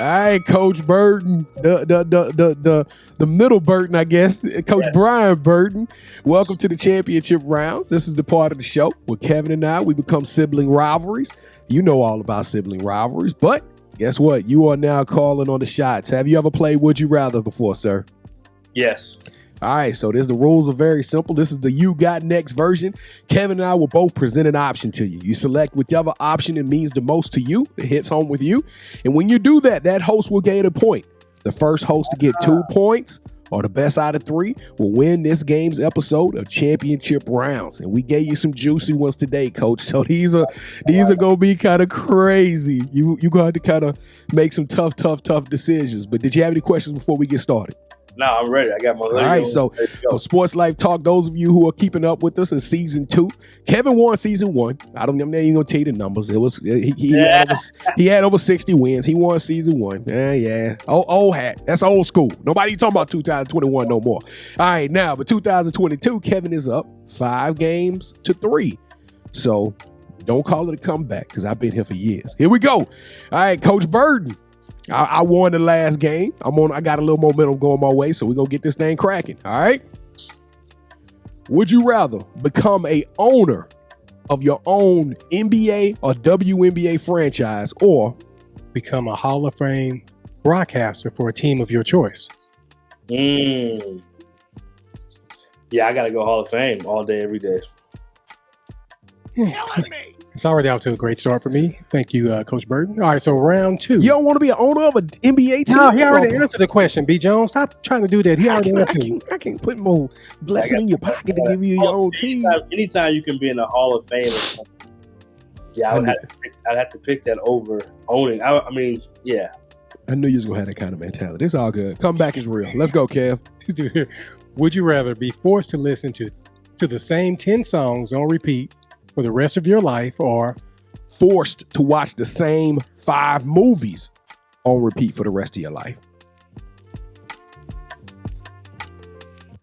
All right, Coach Burton, the middle Burton, I guess, Coach Brian Burton. Welcome to the championship rounds. This is the part of the show where Kevin and I, we become sibling rivalries. You know all about sibling rivalries, but guess what? You are now calling on the shots. Have you ever played Would You Rather before, sir? Yes. All right, so the rules are very simple. This is the You Got Next version. Kevin and I will both present an option to you. You select whichever option it means the most to you, it hits home with you. And when you do that, that host will gain a point. The first host to get 2 points, or the best out of 3, will win this game's episode of Championship Rounds. And we gave you some juicy ones today, Coach. So these are going to be kind of crazy. You're going to have to kind of make some tough decisions. But did you have any questions before we get started? No, I'm ready. I got my hoodie. All right, so for Sports Life Talk, those of you who are keeping up with us in season 2, Kevin won season 1. I'm not even gonna tell you the numbers. It was he had over 60 wins. He won season 1. Yeah. Old hat. That's old school. Nobody talking about 2021 no more. All right, now but 2022, Kevin is up 5 games to 3. So don't call it a comeback because I've been here for years. Here we go. All right, Coach Burton. I won the last game. I got a little momentum going my way, so we're going to get this thing cracking. All right? Would you rather become a owner of your own NBA or WNBA franchise, or become a Hall of Fame broadcaster for a team of your choice? Yeah, I got to go Hall of Fame all day, every day. It's already out to a great start for me. Thank you, Coach Burton. All right, so round 2. You don't want to be an owner of an NBA team? No, he already answered the question, B. Jones. Stop trying to do that. He already answered. I can't put more blessing in your pocket to give you your own team. Anytime you can be in the Hall of Fame, yeah, I'd have to pick that over owning. I mean, yeah. I knew you was gonna have that kind of mentality. It's all good. Comeback is real. Let's go, Kev. Would you rather be forced to listen to the same 10 songs on repeat for the rest of your life, or forced to watch the same 5 movies on repeat for the rest of your life?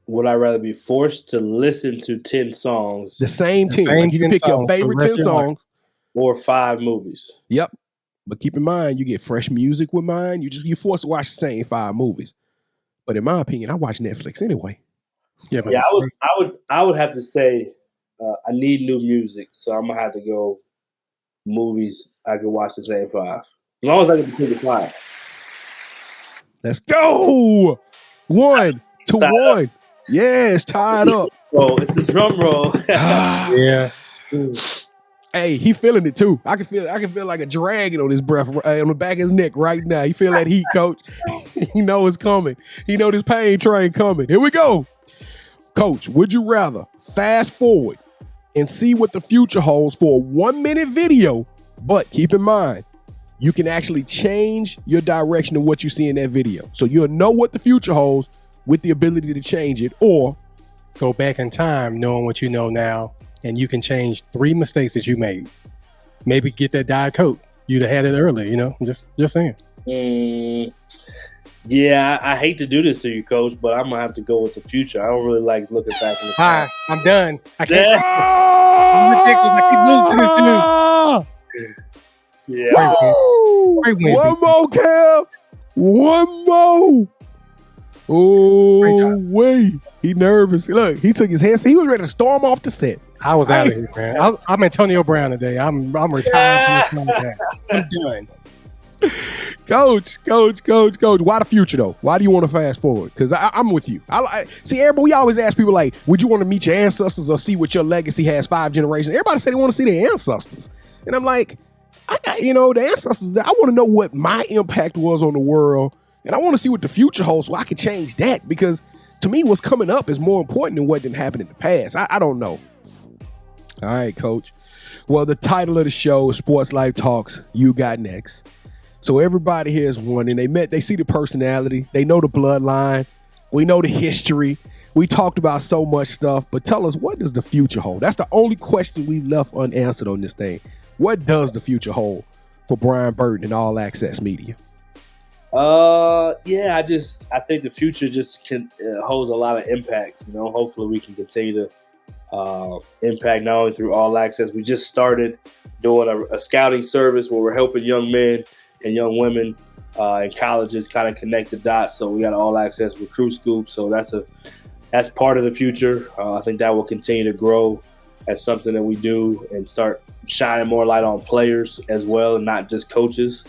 Would I rather be forced to listen to 10 songs? The same 10. Like you can pick your favorite 10 songs. Or 5 movies. Yep. But keep in mind, you get fresh music with mine. You're forced to watch the same 5 movies. But in my opinion, I watch Netflix anyway. Yeah, I would have to say I need new music, so I'm gonna have to go movies. I can watch the same 5, as long as I can pick the 5. Let's go. 1 to 1. Yeah, it's tied up. Oh, it's the drum roll. Yeah. Hey, he feeling it too. I can feel like a dragon on his breath, on the back of his neck right now. You feel that heat, Coach? He know it's coming. He know this pain train coming. Here we go. Coach, would you rather fast forward and see what the future holds for a 1-minute video, but keep in mind, you can actually change your direction of what you see in that video. So you'll know what the future holds with the ability to change it, or go back in time knowing what you know now, and you can change 3 mistakes that you made. Maybe get that Diet Coke. You'd have had it earlier, just saying. Yeah, I hate to do this to you, Coach, but I'm going to have to go with the future. I don't really like looking back in the past. I'm done. I can't. I'm ridiculous. I keep losing this dude. Yeah. One more, Kev. One more. Oh, wait. He nervous. Look, he took his hands. He was ready to storm off the set. I was out of here, man. I'm Antonio Brown today. I'm retired from this. I'm done. Coach, why the future though? Why do you want to fast forward? Because I'm with you. See, everybody, we always ask people like, would you want to meet your ancestors or see what your legacy has 5 generations? Everybody say they want to see their ancestors. And I'm like, the ancestors, I want to know what my impact was on the world. And I want to see what the future holds so I can change that. Because to me, what's coming up is more important than what didn't happen in the past. I don't know. All right, Coach. Well, the title of the show is Sports Life Talks, You Got Next. So everybody here is one, and they see the personality. They know the bloodline. We know the history. We talked about so much stuff, but tell us, what does the future hold? That's the only question we left unanswered on this thing. What does the future hold for Brian Burton and All Access Media? Yeah, I think the future just holds a lot of impact. Hopefully we can continue to impact not only through All Access. We just started doing a scouting service where we're helping young men and young women in colleges kind of connect the dots. So we got All Access Recruit Scoop. So that's part of the future. I think that will continue to grow. as something that we do and start shining more light on players as well and not just coaches,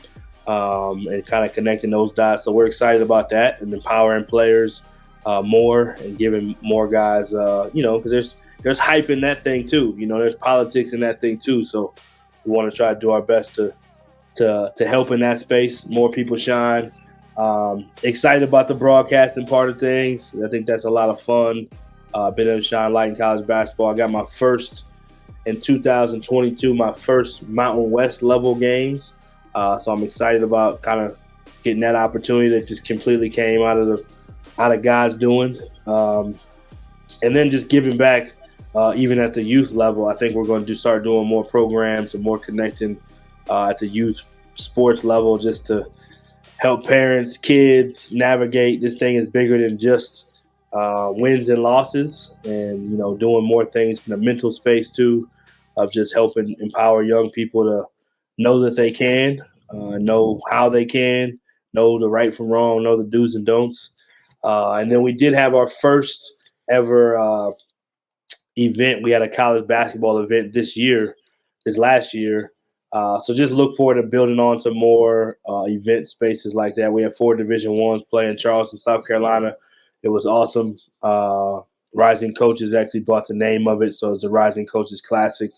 and kind of connecting those dots. So we're excited about that and empowering players more and giving more guys, because there's hype in that thing too. There's politics in that thing too. So we want to try to do our best to help in that space. More people shine. Excited about the broadcasting part of things. I think that's a lot of fun. Been able to shine light in college basketball. I got my first in 2022, my first Mountain West level games. So I'm excited about kind of getting that opportunity that just completely came out of God's doing. And then just giving back, even at the youth level. I think we're going to start doing more programs and more connecting at the youth sports level, just to help parents, kids navigate. This thing is bigger than just wins and losses, and doing more things in the mental space too, of just helping empower young people to know that they can, know how they can, know the right from wrong, know the do's and don'ts. And then we did have our first ever event. We had a college basketball event this last year. So just look forward to building on some more event spaces like that. We have 4 Division I's playing in Charleston, South Carolina. It was awesome. Rising Coaches actually bought the name of it, so it's the Rising Coaches Classic.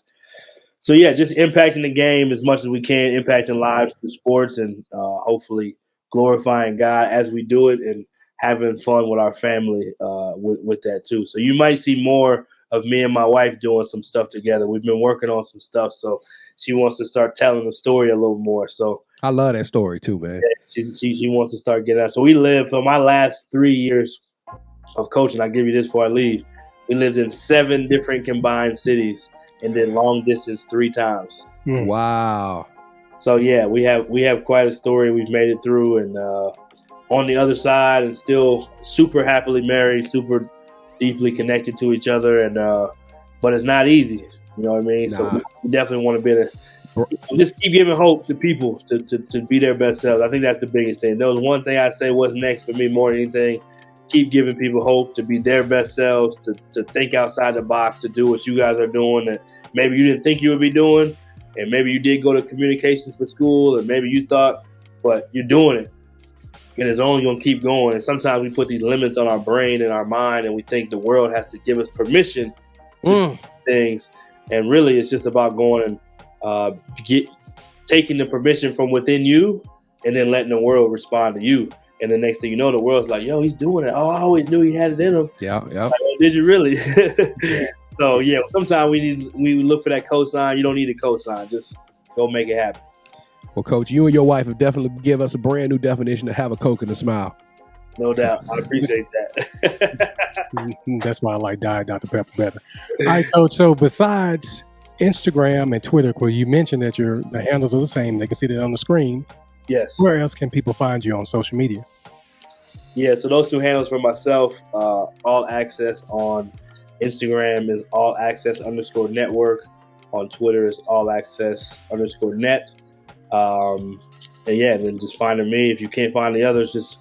So, yeah, just impacting the game as much as we can, impacting lives through sports, and hopefully glorifying God as we do it and having fun with our family with that too. So you might see more of me and my wife doing some stuff together. We've been working on some stuff, so she wants to start telling the story a little more. So I love that story too, man. Yeah, she wants to start getting out. So we lived for my last 3 years of coaching. I'll give you this before I leave. We lived in 7 different combined cities and then long distance 3 times. Wow. So yeah, we have quite a story. We've made it through, and on the other side, and still super happily married, super deeply connected to each other, and but it's not easy. You know what I mean? Nah. So we definitely want to be just keep giving hope to people to be their best selves. I think that's the biggest thing. There was one thing I'd say was next for me more than anything. Keep giving people hope to be their best selves, to think outside the box, to do what you guys are doing that maybe you didn't think you would be doing, and maybe you did go to communications for school, and maybe you thought, but you're doing it. And it's only going to keep going. And sometimes we put these limits on our brain and our mind, and we think the world has to give us permission to do things. And really, it's just about going and taking the permission from within you and then letting the world respond to you. And the next thing you know, the world's like, yo, he's doing it. Oh, I always knew he had it in him. Yeah. Like, oh, did you really? So, yeah, sometimes we look for that cosign. You don't need a cosign. Just go make it happen. Well, Coach, you and your wife have definitely given us a brand new definition to have a Coke and a smile. No doubt. I appreciate that. That's why I like Diet Dr. Pepper better. All right, Coach. So besides Instagram and Twitter, where you mentioned that the handles are the same, they can see that on the screen. Yes. Where else can people find you on social media? Yeah, so those 2 handles for myself, All Access on Instagram is All Access _network. On Twitter is All Access _net. And yeah, then just finding me. If you can't find the others, just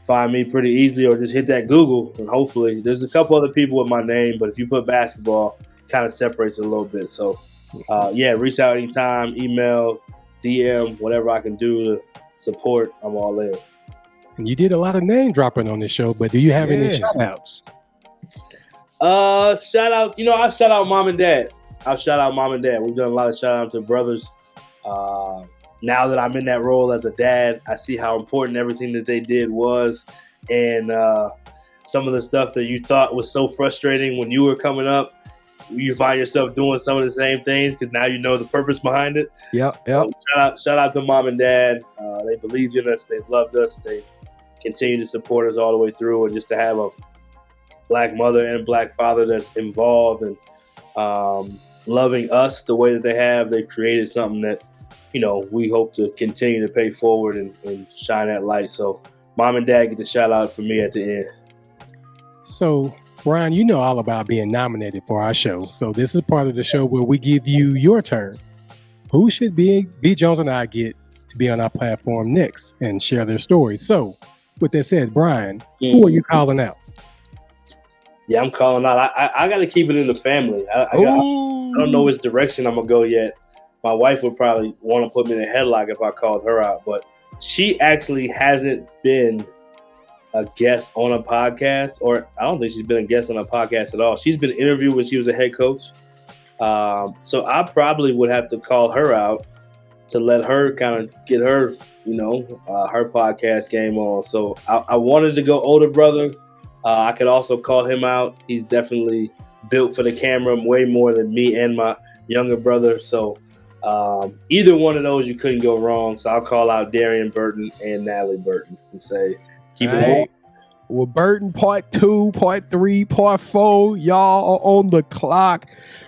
find me pretty easily, or just hit that Google, and hopefully there's a couple other people with my name, but if you put basketball, it kind of separates it a little bit. So yeah, reach out anytime, email, DM, whatever I can do to support, I'm all in. And you did a lot of name dropping on this show, but do you have any shout outs? Shout outs, I shout out mom and dad. We've done a lot of shout outs to brothers. Now that I'm in that role as a dad, I see how important everything that they did was. And some of the stuff that you thought was so frustrating when you were coming up, you find yourself doing some of the same things because now you know the purpose behind it. Yep. So shout out to mom and dad. They believed in us. They've loved us. They continue to support us all the way through. And just to have a Black mother and Black father that's involved and loving us the way that they have, they've created something that, we hope to continue to pay forward and shine that light. So mom and dad get the shout out for me at the end. So Brian, you know all about being nominated for our show. So this is part of the show where we give you your turn. Who should B. Jones and I get to be on our platform next and share their stories? So with that said, Brian, who are you calling out? Yeah, I'm calling out. I got to keep it in the family. don't know which direction I'm gonna go yet. My wife would probably want to put me in a headlock if I called her out, but she actually hasn't been a guest on a podcast, or I don't think she's been a guest on a podcast at all. She's been interviewed when she was a head coach. So I probably would have to call her out to let her kind of get her, her podcast game on. So I wanted to go older brother. I could also call him out. He's definitely built for the camera way more than me and my younger brother. So either one of those, you couldn't go wrong. So I'll call out Darian Burton and Natalie Burton and say, keep it going. Well, Burton, part 2, part 3, part 4, y'all are on the clock.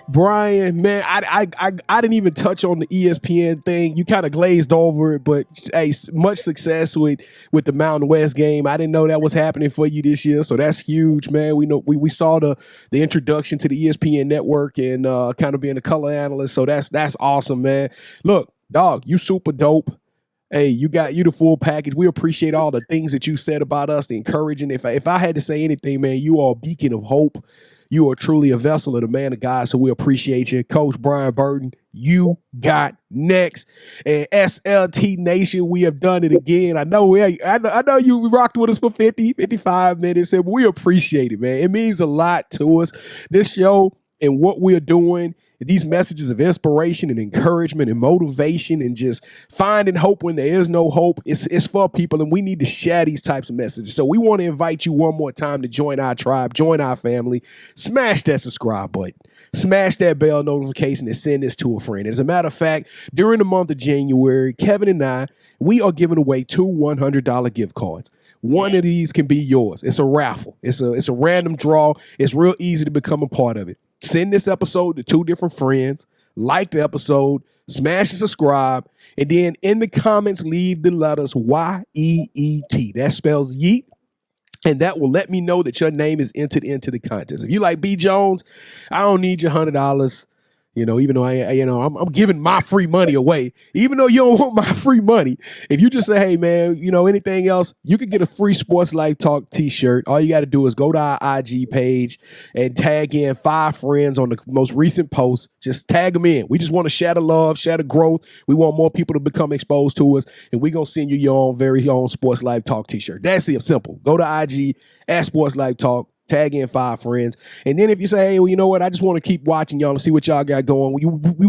Brian, man, I didn't even touch on the ESPN thing. You kind of glazed over it, but hey, much success with the Mountain West game. I didn't know that was happening for you this year, so that's huge, man. We know we saw the introduction to the ESPN network and kind of being a color analyst, so that's awesome, man. Look, dog, you super dope. Hey, you the full package. We appreciate all the things that you said about us, the encouraging. If I had to say anything, man, you are a beacon of hope. You are truly a vessel of the man of God, so we appreciate you. Coach Brian Burton, you got next. And SLT Nation, we have done it again. I know you rocked with us for 50, 55 minutes, and we appreciate it, man. It means a lot to us. This show and what we're doing, these messages of inspiration and encouragement and motivation and just finding hope when there is no hope, it's for people, and we need to share these types of messages. So we want to invite you one more time to join our tribe, join our family, smash that subscribe button, smash that bell notification, and send this to a friend. As a matter of fact, during the month of January, Kevin and I, we are giving away 2 $100 gift cards. One of these can be yours. It's a raffle. It's a random draw. It's real easy to become a part of it. Send this episode to 2 different friends, like the episode, smash and subscribe, and then in the comments, leave the letters YEET. That spells yeet, and that will let me know that your name is entered into the contest. If you like B. Jones, I don't need your $100. Even though I'm giving my free money away, even though you don't want my free money. If you just say, hey man, anything else, you can get a free Sports Life Talk t-shirt. All you got to do is go to our IG page and tag in 5 friends on the most recent post. Just tag them in. We just want to share the love, share the growth. We want more people to become exposed to us, and we're going to send you your own very own Sports Life Talk t-shirt. That's it, simple. Go to IG at Sports Life Talk. Tag in 5 friends. And then if you say, hey, well, you know what? I just want to keep watching y'all and see what y'all got going.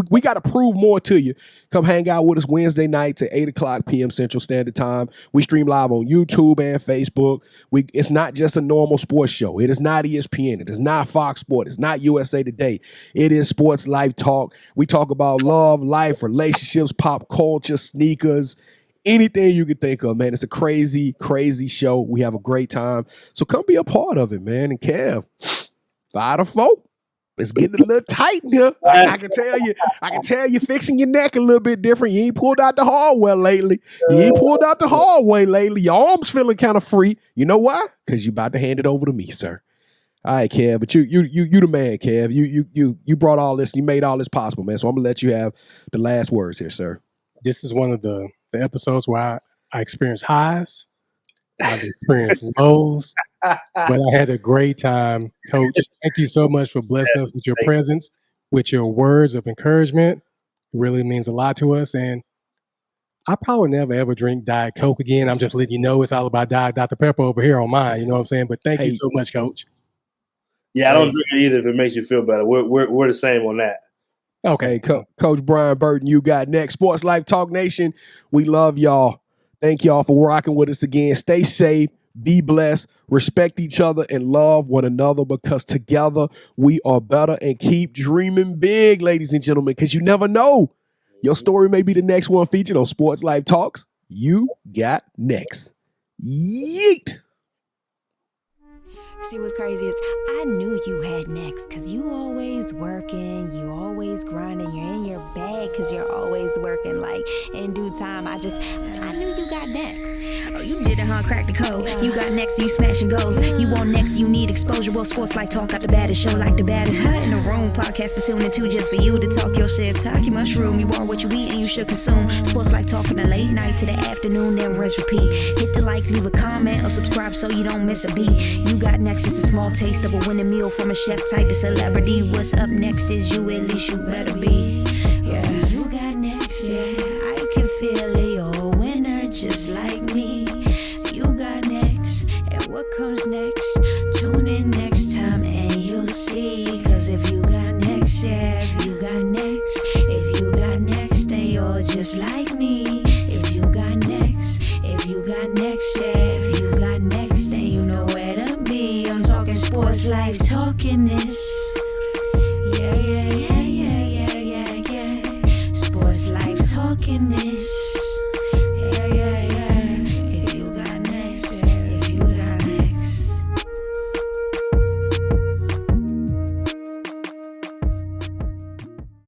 We got to prove more to you. Come hang out with us Wednesday nights at 8:00 p.m. Central Standard Time. We stream live on YouTube and Facebook. It's not just a normal sports show. It is not ESPN. It is not Fox Sports. It's not USA Today. It is Sports Life Talk. We talk about love, life, relationships, pop culture, sneakers, anything you can think of, man. It's a crazy, crazy show. We have a great time. So come be a part of it, man. And Kev, 5 to 4. It's getting a little tight in here. I can tell you fixing your neck a little bit different. You ain't pulled out the hallway lately. Your arm's feeling kind of free. You know why? Because you about to hand it over to me, sir. All right, Kev, but you the man, Kev. You brought all this, you made all this possible, man. So I'm gonna let you have the last words here, sir. This is one of the episodes where I experienced highs, I've experienced lows, but I had a great time. Coach, thank you so much for blessing us with your presence, with your words of encouragement. It really means a lot to us. And I probably never ever drink Diet Coke again. I'm just letting you know it's all about Diet Dr. Pepper over here on mine. You know what I'm saying? But thank you so much, Coach. Yeah, I don't drink it either if it makes you feel better. We're the same on that. Okay, Coach Brian Burton, you got next. Sports Life Talk Nation, we love y'all. Thank y'all for rocking with us again. Stay safe, be blessed, respect each other, and love one another, because together we are better. And keep dreaming big, ladies and gentlemen, because you never know. Your story may be the next one featured on Sports Life Talks. You got next. Yeet. See, what's crazy is I knew you had next, because you always working, you always grinding, you're in your bag because you're always working. Like, in due time, I knew you got next. Oh, you did it, huh? Crack the code. You got next, you smashing goals. You want next, you need exposure. Well, Sports Life Talk got the baddest show, like the baddest in the room. Podcast to tune into just for you to talk your shit. Talk your mushroom. You are what you eat and you should consume. Sports Life Talk from the late night to the afternoon, then rest repeat. Hit the like, leave a comment, or subscribe so you don't miss a beat. You got next. next is a small taste of a winning meal from a chef type of celebrity. What's up next is you, at least you better be. Yeah, you got next, yeah. I can feel it, you're a winner just like me. You got next, and what comes next? Tune in next time and you'll see. Cause if you got next, yeah, if you got next, if you got next, then you're just like me. If you got next, if you got next, yeah, if you got next, then you know where to be. I'm talking sports life, talking this. Yeah, yeah, yeah, yeah, yeah, yeah, yeah. Sports life, talking this.